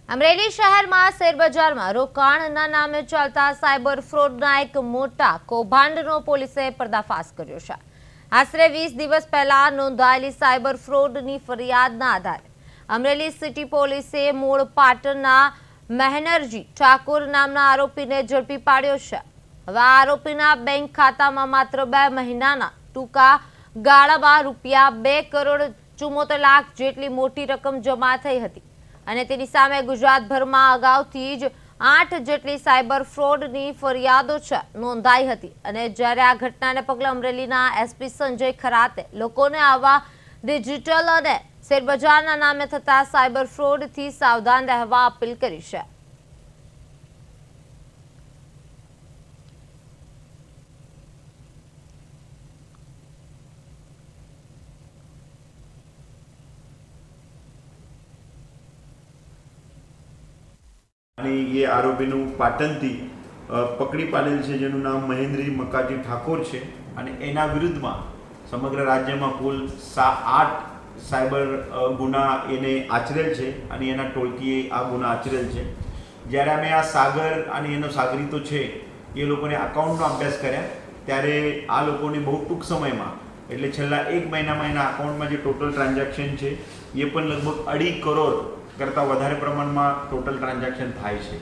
અમરેલી શહેરમાં શેરબજારમાં રોકાણના નામે ચાલતા સાયબર ફ્રોડના એક મોટા કૌભાંડનો પોલીસે પર્દાફાશ કર્યો છે। આશરે 20 દિવસ પહેલા નોંધાયેલી સાયબર ફ્રોડની ફરિયાદના આધારે અમરેલી સિટી પોલીસે મૂળ પાટણના મહેનરજી ઠાકોર નામના આરોપીને ઝડપી પાડ્યો છે। હવે આ આરોપીના બેંક ખાતામાં માત્ર 2 મહિનાના ટૂંકા ગાળામાં ₹2.74 લાખ જેટલી મોટી રકમ જમા થઈ હતી અને તેની સામે ગુજરાતભરમાં અગાઉથી જ 8 જેટલી સાયબર ફ્રોડની ફરિયાદો નોંધાઈ હતી અને જ્યારે આ ઘટનાને પગલે અમરેલીના એસપી સંજય ખરાતે લોકોને આવા ડિજિટલ અને શેરબજારના નામે થતા સાયબર ફ્રોડથી સાવધાન રહેવા અપીલ કરી છે। ये आरोपी पाटणथी पकड़ी पाडेल छे जेनुं नाम महेंद्रजी मकाजी ठाकोर छे अने एना विरुद्धमां समग्र राज्य में कुल 8 सायबर गुना एने आचरेल छे अने एना टोळकीए आ गुना आचरेल छे। ज्यारे अमे आ सागर अने एनो सागरीतो छे ए लोकोने अकाउंटनो अभ्यास कर्या त्यारे आ लोकोने बहु टूंक समयमां एटले छेल्ला 1 महीनामां एना अकाउंटमां जे टोटल ट्रांजेक्शन छे ए पण लगभग 2.5 करोड़ करता वधारे प्रमाणमां टोटल ट्रांजेक्शन थाय छे।